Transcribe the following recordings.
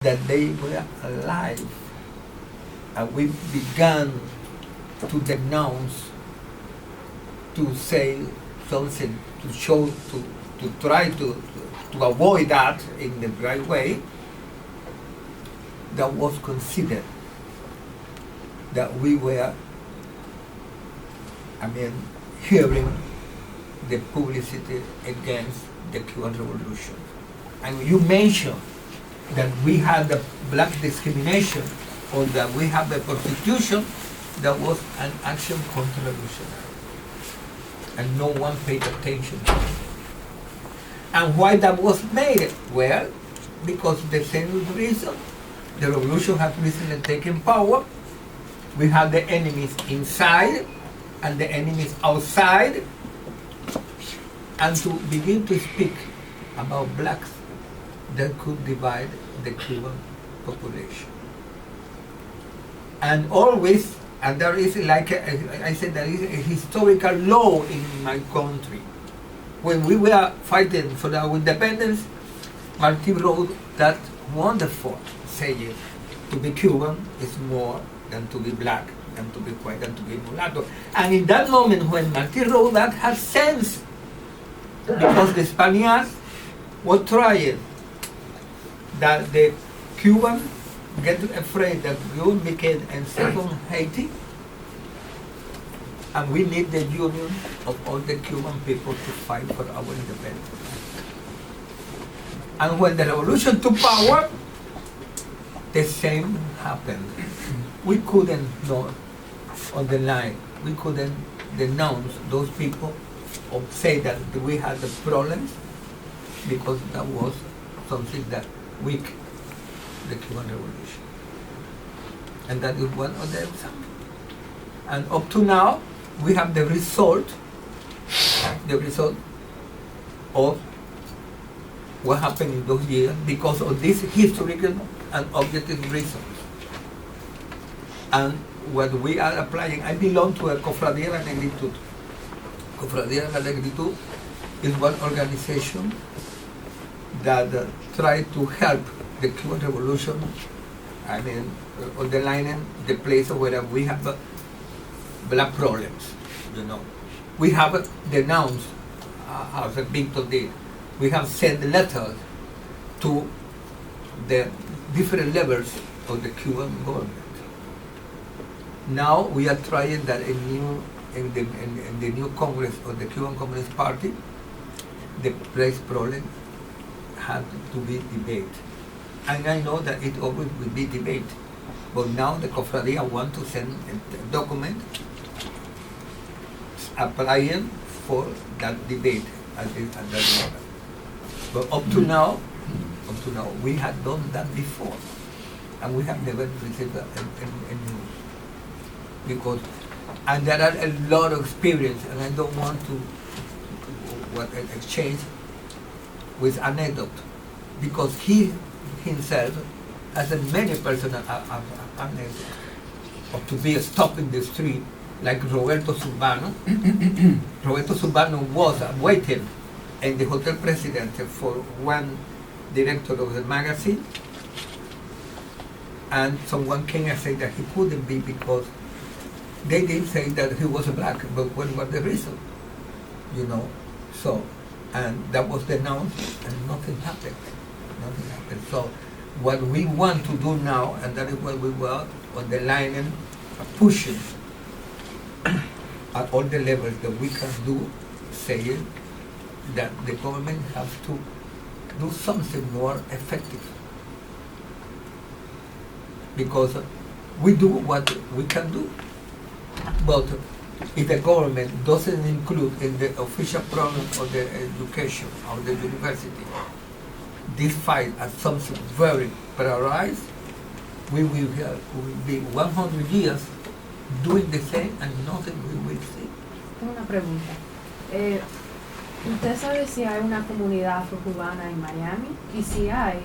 that they were alive. And we began to denounce, to say something, to show, to try to avoid that in the right way. That was considered that we were, hearing the publicity against the Cuban Revolution. And you mentioned that we had the black discrimination or that we have the persecution. That was an action counter-revolutionary. And no one paid attention to it. And why that was made? Well, because the same reason. The revolution has recently taken power. We have the enemies inside and the enemies outside. And to begin to speak about blacks that could divide the Cuban population. And always, and there is like, I said, there is a historical law in my country. When we were fighting for our independence, Martin wrote that wonderful saying, to be Cuban is more than to be black, than to be white, than to be mulatto. And in that moment when Martin wrote that, had sense, because the Spaniards were trying that the Cuban get afraid that we will become a second Haiti, and we need the union of all the Cuban people to fight for our independence. And when the revolution took power, the same happened. We couldn't know on the line, we couldn't denounce those people or say that we had the problems, because that was something that weakened the Cuban Revolution. And that is one of the examples. And up to now, we have the result of what happened in those years because of these historical and objective reasons. And what we are applying, I belong to a Cofradía de la Negritud. Cofradía de la Negritud is one organization that tried to help the Cuban Revolution, underlining the place where we have black problems, We have denounced, as Victor did, we have sent letters to the different levels of the Cuban government. Now we are trying that in the new Congress of the Cuban Communist Party, the place problem had to be debated. And I know that it always will be debate. But now the Cofradía want to send a document applying for that debate at that level. But up to now, we had done that before, and we have never received a news. Because, and there are a lot of experience, and I don't want to exchange with anecdote, because he himself has a many personal anecdotes of to be stopped in the street, like Roberto Zurbano. Roberto Zurbano was waiting in the Hotel Presidente for one director of the magazine, and someone came and said that he couldn't be because they didn't say that he was black, but what was the reason? So, and that was denounced, and nothing happened. Nothing happened. So, what we want to do now, and that is what we were underlining, pushing at all the levels that we can do, saying that the government has to do something more effective. Because we do what we can do. But if the government doesn't include in the official program of the education of the university this fight as something very prioritized, we will be 100 years doing the same and nothing we will see. Tengo una pregunta. ¿Usted sabe si hay una comunidad afro-cubana en Miami? Y si hay,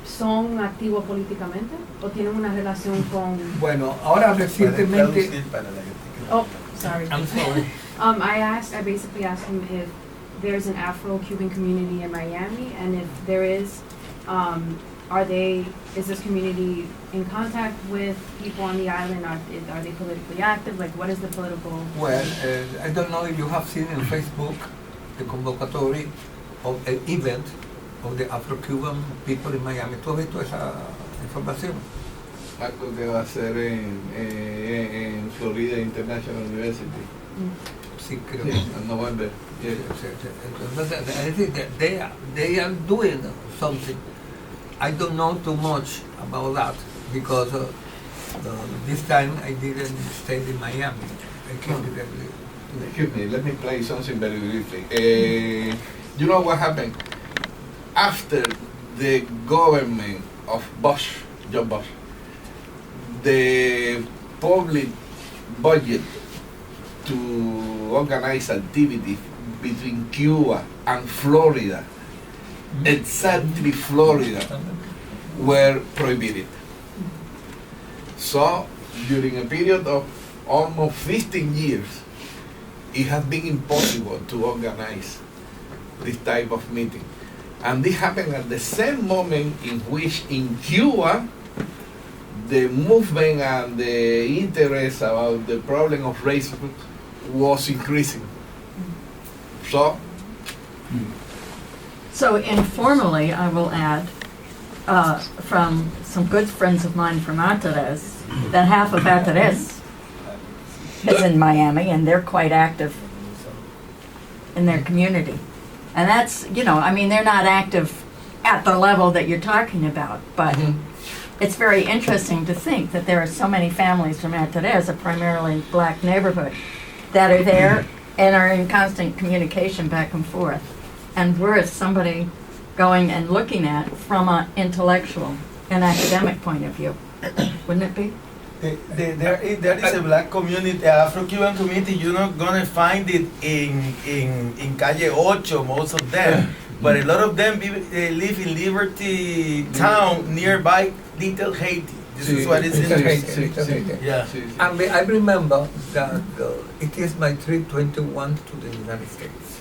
¿son activos políticamente o tienen una relación con...? Bueno, ahora recientemente... Oh, sorry. I'm sorry. I basically asked him if there's an Afro-Cuban community in Miami, and if there is, is this community in contact with people on the island? Are they politically active? Like, what is the political? Well, I don't know if you have seen on Facebook the convocatory of an event of the Afro-Cuban people in Miami. ¿Tú has visto esa información? Algo que va a ser en Florida International University. Sí, creo. Sí, en noviembre. Yeah. Entonces, I think that they are doing something. I don't know too much about that because this time I didn't stay in Miami. I came directly. Excuse me, let me play something very briefly. You know what happened? After the government of George Bush, the public budget to organize activities between Cuba and Florida, exactly Florida, were prohibited. So, during a period of almost 15 years, it has been impossible to organize this type of meeting. And this happened at the same moment in which in Cuba, the movement and the interest about the problem of racism was increasing. So informally, I will add, from some good friends of mine from Arteres, that half of Arteres is in Miami, and they're quite active in their community. And that's, I mean, they're not active at the level that you're talking about, but it's very interesting to think that there are so many families from Arteres, a primarily black neighborhood, that are there and are in constant communication back and forth. And worth somebody going and looking at from an intellectual and academic point of view. Wouldn't it be? There is a black community, Afro-Cuban community. You're not gonna find it in Calle Ocho, most of them. But a lot of them they live in Liberty Town, nearby Little Haiti. This is what is interesting. Yeah. And I remember that it is my trip 21 to the United States.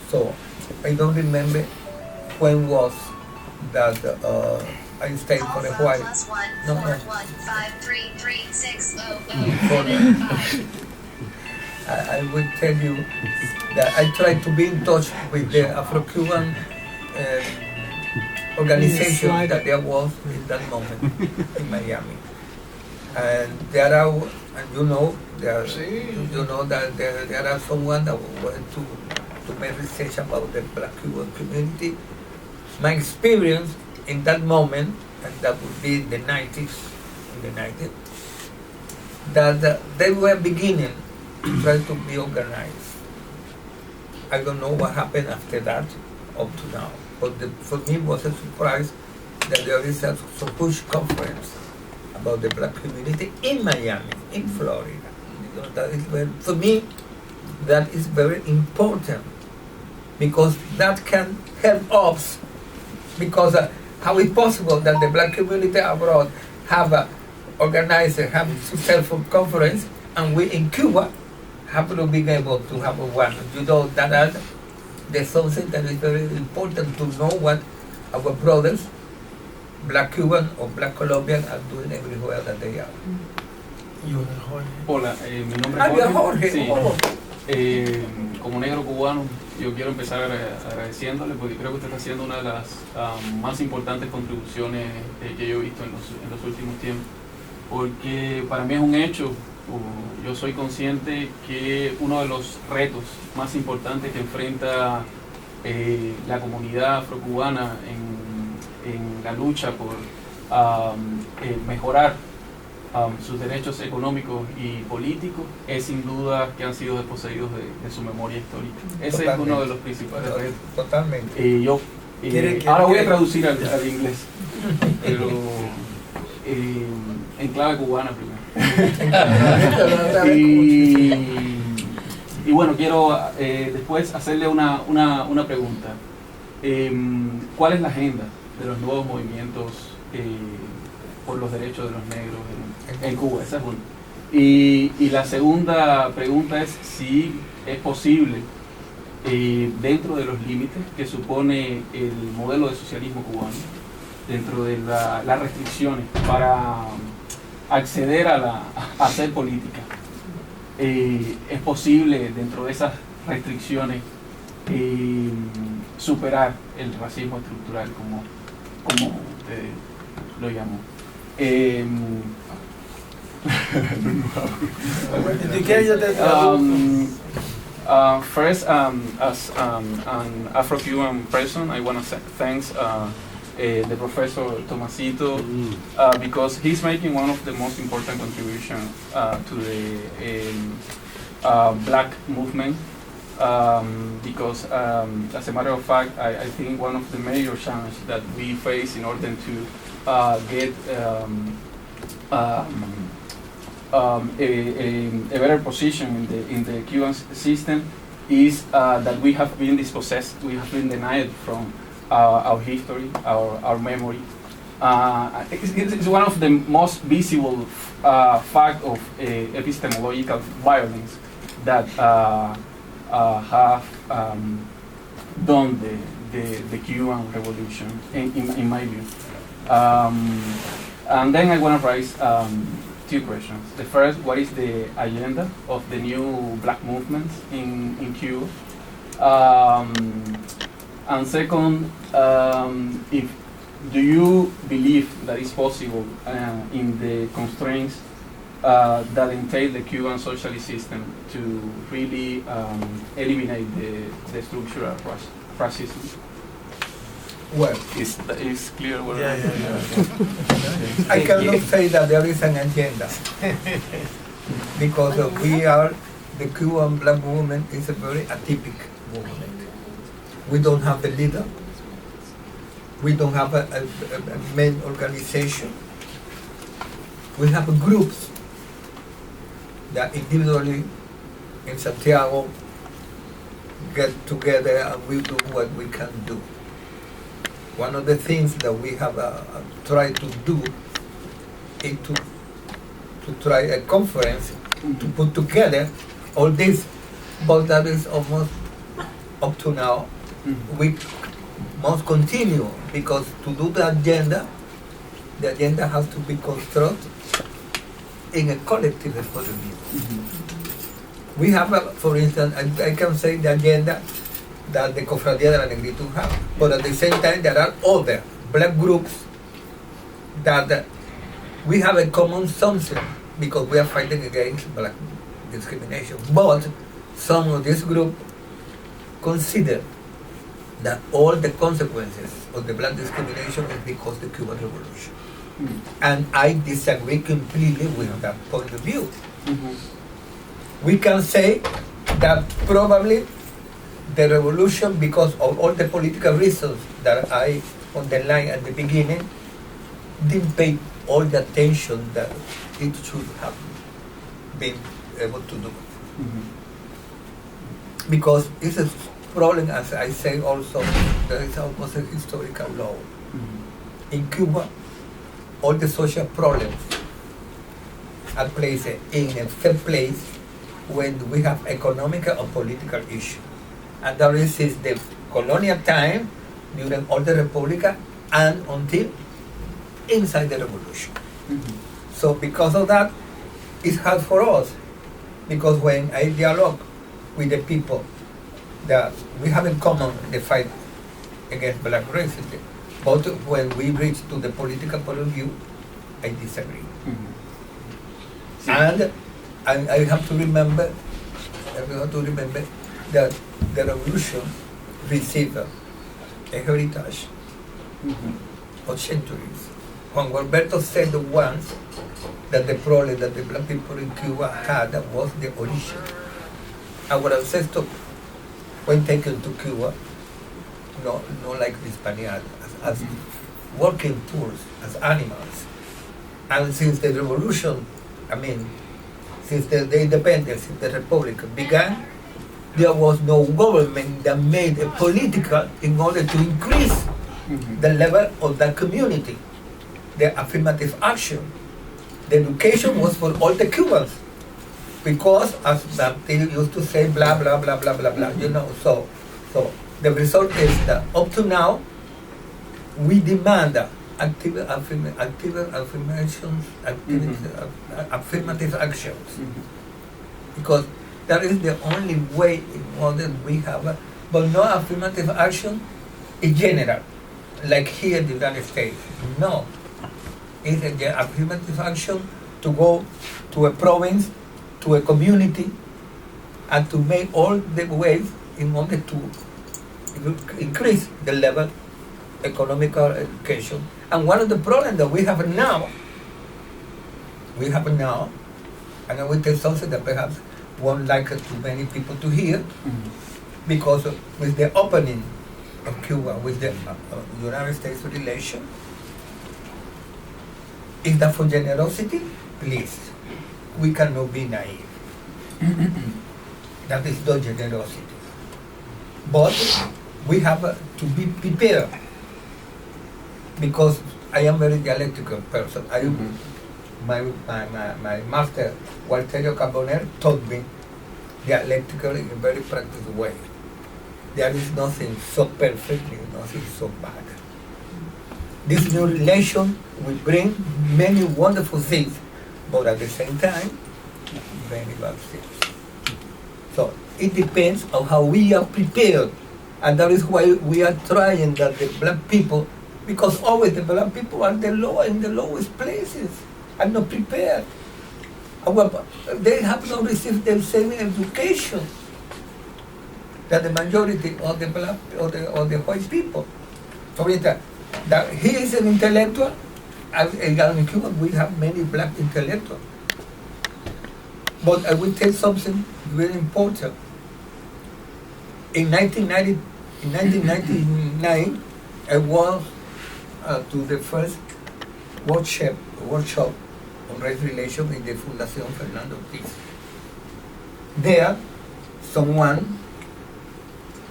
So I don't remember when was that I stayed for a while. No. I will tell you that I tried to be in touch with the Afro-Cuban organization that there was in that moment in Miami. And there are, and you know that there are someone that went to make research about the Black Cuban community. My experience in that moment, and that would be in the 90s, that they were beginning to try to be organized. I don't know what happened after that, up to now. But for me, it was a surprise that there is a huge conference about the Black community in Miami, in Florida. That is for me, that is very important because that can help us. Because how is possible that the Black community abroad have organized a successful conference, and we in Cuba have to be able to have one? There's something that is very important to know what our brothers, Black Cuban or Black Colombian, are doing everywhere that they are. Hola, mi nombre es Jorge. Sí. Oh. Como negro cubano, yo quiero empezar agradeciéndole porque creo que usted está haciendo una de las más importantes contribuciones que yo he visto en los últimos tiempos. Porque para mí es un hecho, yo soy consciente que uno de los retos más importantes que enfrenta la comunidad afrocubana en la lucha por mejorar sus derechos económicos y políticos es sin duda que han sido desposeídos de su memoria histórica. Ese Totalmente. Es uno de los principales retos. Totalmente. Ahora voy a traducir al inglés, pero en clave cubana primero. Y bueno, quiero después hacerle una pregunta. ¿Cuál es la agenda de los nuevos movimientos por los derechos de los negros en Cuba? Esa es una. Y la segunda pregunta es si es posible dentro de los límites que supone el modelo de socialismo cubano, dentro de las restricciones para acceder a hacer política. Es posible dentro de esas restricciones superar el racismo estructural, como lo llamo. First, as an Afro-Cuban person, I want to thank the Professor Tomasito because he's making one of the most important contributions to the black movement. Because, as a matter of fact, I think one of the major challenges that we face in order to get a better position in the Cuban system is that we have been dispossessed, we have been denied from our history, our memory. It's one of the most visible fact of epistemological violence that have done the Cuban Revolution, in my view. And then I want to raise two questions. The first, what is the agenda of the new black movement in Cuba? And second, do you believe that it's possible in the constraints that entail the Cuban socialist system to really eliminate the structural racism? Well, it's clear what I cannot say that there is an agenda because the Cuban black movement is a very atypical movement. We don't have a leader. We don't have a main organization. We have groups that individually in Santiago get together and we do what we can do. One of the things that we have tried to do is to try a conference to put together all this, but that is almost up to now. We must continue because to do the agenda has to be constructed in a collective point of view. We have, for instance, I can say the agenda that the Cofradía de la Negritud have, but at the same time there are other black groups that we have a common something because we are fighting against black discrimination. But some of this group consider that all the consequences of the black discrimination is because of the Cuban Revolution. And I disagree completely with that point of view. We can say that probably the revolution, because of all the political reasons that I underlined at the beginning, didn't pay all the attention that it should have been able to do. Because it's a problem, as I say also, there is almost a historical law. In Cuba, all the social problems are placed in a third place when we have economic or political issues. And that is since the colonial time, during all the Republica, and until inside the revolution. So because of that, it's hard for us, because when I dialogue with the people that we have in common the fight against black racism, but when we reach to the political point of view, I disagree. And I have to remember that the revolution received a heritage of centuries. Juan Gualberto said once that the problem that the black people in Cuba had was the origin. Our ancestors, when taken to Cuba, no like the Spaniards, as working tools, as animals. And since the revolution, since the independence, since the republic began, there was no government that made a political in order to increase the level of that community, the affirmative action. The education was for all the Cubans. because as Baptiste used to say, blah blah blah blah blah blah. You know, so the result is that up to now, we demand active affirmations, affirmative actions, because that is the only way in order we have, but no affirmative action in general, like here in the United States. No, it's an affirmative action to go to a province, to a community, and to make all the ways in order to increase the level economical education. And one of the problems that we have now, and I will tell something that perhaps won't like too many people to hear, because with the opening of Cuba with the United States relation, is that for generosity, please, we cannot be naive. That is not generosity. But we have to be prepared, because I am very dialectical person. My master, Walterio Carboner, taught me dialectical in a very practical way. There is nothing so perfect, nothing so bad. This new relation will bring many wonderful things, but at the same time, very bad things. So it depends on how we are prepared, and that is why we are trying that the black people, because always the black people are in the lowest places, are not prepared. They have not received the same education that the majority of the black or the white people. For instance, that he is an intellectual, and in Cuba we have many black intellectuals. But I will tell something very important. In 1999, I was to the first workshop on race relations in the Fundación Fernando Ortiz. There, someone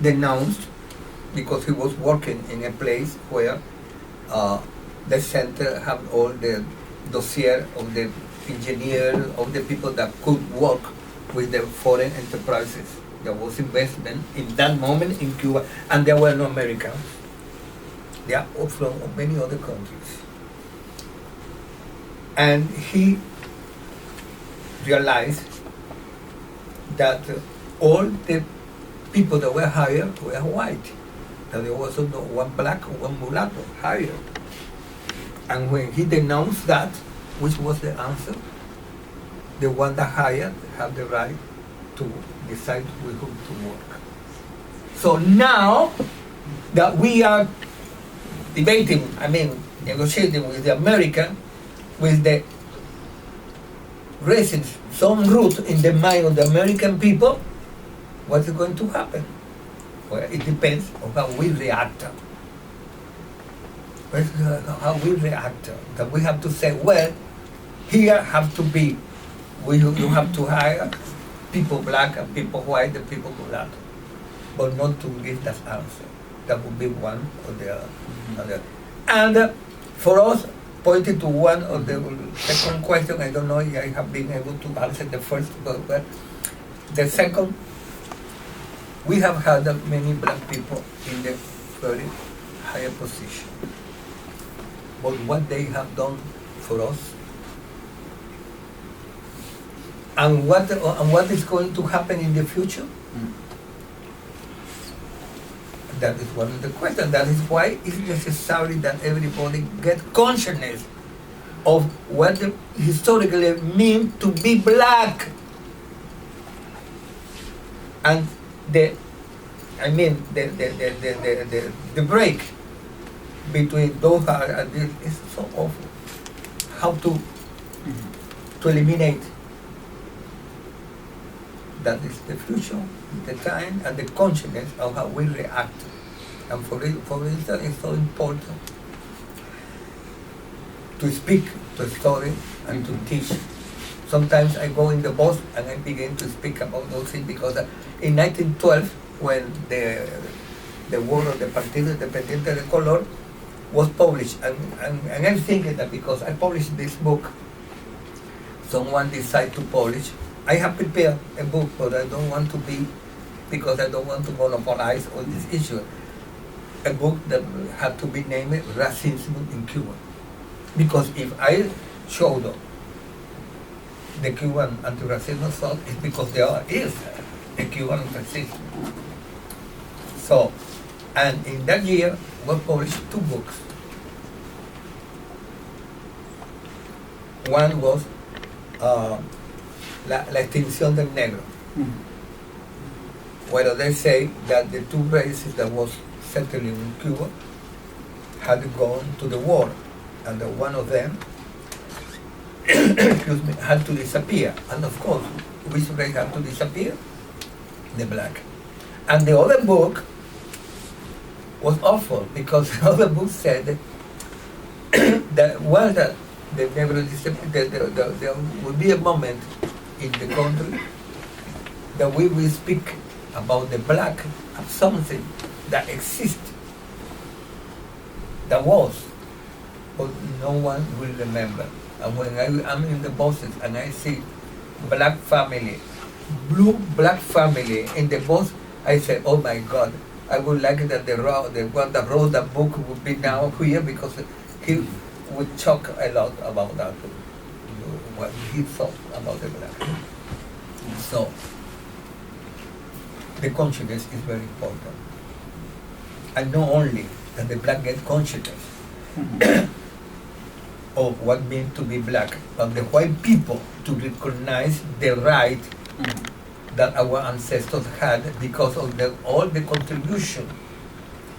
denounced, because he was working in a place where the center had all the dossier of the engineers, of the people that could work with the foreign enterprises. There was investment in that moment in Cuba, and there were no Americans. They are all from many other countries. And he realized that all the people that were hired were white, that there was no one black or one mulatto hired. And when he denounced that, which was the answer? The one that hired have the right to decide with whom to work. So now that we are debating, negotiating with the American, with the raising some root in the mind of the American people, what is going to happen? Well, it depends on how we react. How we react. That we have to say, well, here have to be, you have to hire people black and people white and people mulatto, but not to give that answer. That would be one or the other. And for us, pointing to one of the second question, I don't know if I have been able to answer the first, but the second, we have had many black people in the very higher position. But what they have done for us, and what is going to happen in the future? That is one of the questions. That is why it's necessary that everybody get consciousness of what it historically means to be black. And the break between those is so awful. How to eliminate. That is the future, the time, and the consciousness of how we react. And for instance, it's so important to speak, to study, and to teach. Sometimes I go in the bus and I begin to speak about those things, because in 1912, when the word of the Partido Independiente de Color was published, and I'm thinking that because I published this book, someone decided to publish I have prepared a book, but I don't want to be, because I don't want to monopolize all this issue. A book that had to be named Racism in Cuba. Because if I show them the Cuban anti-racism thought, it's because there is a Cuban racism. So, and in that year, we published 2 books. One was La extinción del negro, where they say that the 2 races that was settling in Cuba had gone to the war, and one of them excuse me, had to disappear. And of course, which race had to disappear? The black. And the other book was awful, because the other book said that once that the negro disappeared, there will be a moment in the country that we will speak about the black as something that exists, that was, but no one will remember. And when I'm in the buses and I see black family, blue black family in the bus, I say, oh my God, I would like that the one that wrote that book would be now here, because he would talk a lot about that, what he thought about the black. So, the consciousness is very important. And not only that the black get consciousness of what means to be black, but the white people to recognize the right that our ancestors had because of all the contribution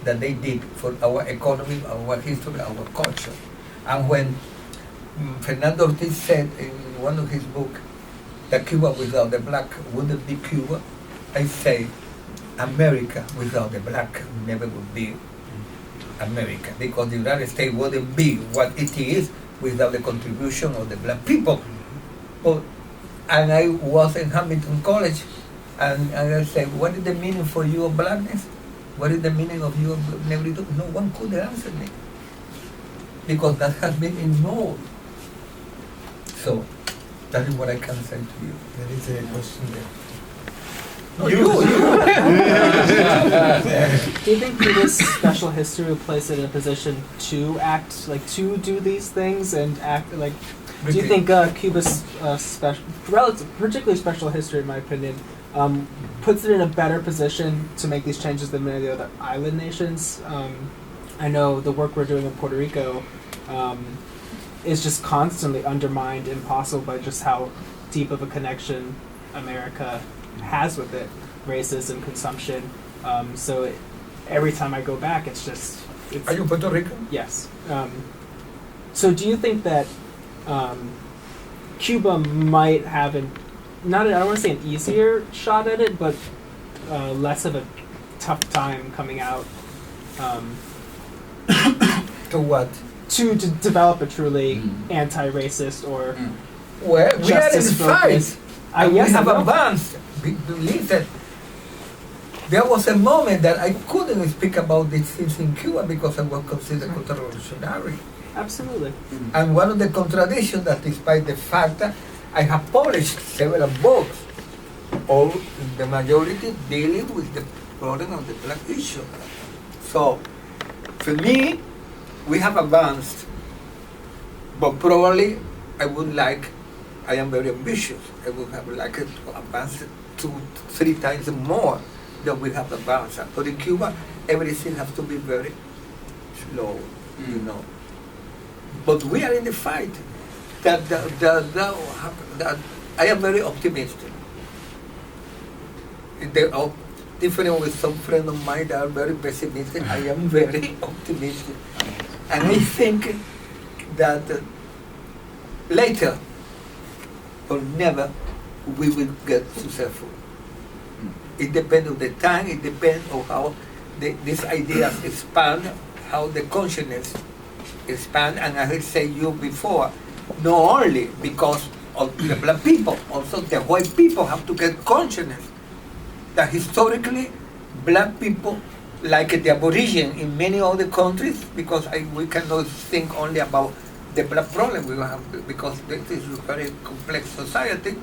that they did for our economy, our history, our culture. And when Fernando Ortiz said in one of his books that Cuba without the black wouldn't be Cuba, I say America without the black never would be America, because the United States wouldn't be what it is without the contribution of the black people. But, and I was in Hamilton College, and I said, what is the meaning for you of blackness? What is the meaning of you of negritude? No one could answer me, because that has been ignored. So, that is what I can say to you. There is a question there. No, you. Do you think Cuba's special history would place it in a position to act, like to do these things and act like? Do you think Cuba's particularly special history, in my opinion, puts it in a better position to make these changes than many of the other island nations? I know the work we're doing in Puerto Rico is just constantly undermined, impossible by just how deep of a connection America has with it, racism, consumption. So every time I go back, it's just. Are you Puerto Rican? Yes. So do you think that Cuba might have I don't want to say an easier shot at it, but less of a tough time coming out To what? to develop a truly anti-racist or Well, we are in justice-focused. fight. And yes, we have I know. advanced. Believe that there was a moment that I couldn't speak about these things in Cuba because I was considered counter-revolutionary. Absolutely. And one of the contradictions that despite the fact that I have published several books, all the majority dealing with the problem of the black issue. So, for me, we have advanced, but probably I am very ambitious. I would have liked to advance 2-3 times more than we have advanced. But in Cuba, everything has to be very slow, you know. But we are in the fight. That I am very optimistic. Different with some friends of mine that are very pessimistic. I am very optimistic. And I think that later or never we will get successful. It depends on the time, it depends on how these ideas expand, how the consciousness expand, and as I said you before, not only because of the black people, also the white people have to get consciousness that historically black people, like the Aborigine in many other countries, because we cannot think only about the black problem we have, because this is a very complex society.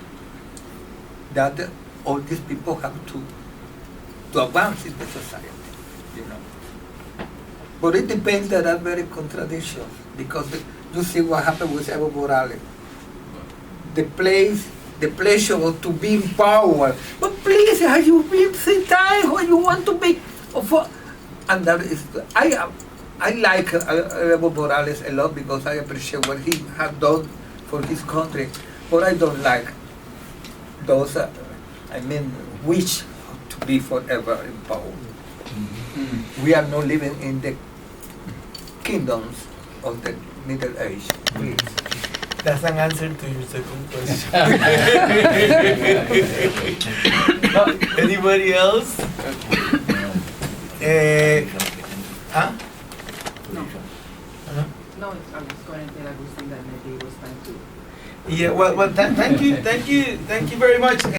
that all these people have to advance in the society, you know. But it depends. There are very contradictions because you see what happened with Evo Morales. The pleasure of to be in power. But please, have you been the time when you want to be? And that is, I like Evo Morales a lot because I appreciate what he has done for his country. But I don't like those, wish to be forever in power. We are not living in the kingdoms of the Middle Age, please. That's an answer to your second question. Anybody else? Huh? No, I was going to tell Agustin that maybe it was time to. Yeah, well, thank you very much.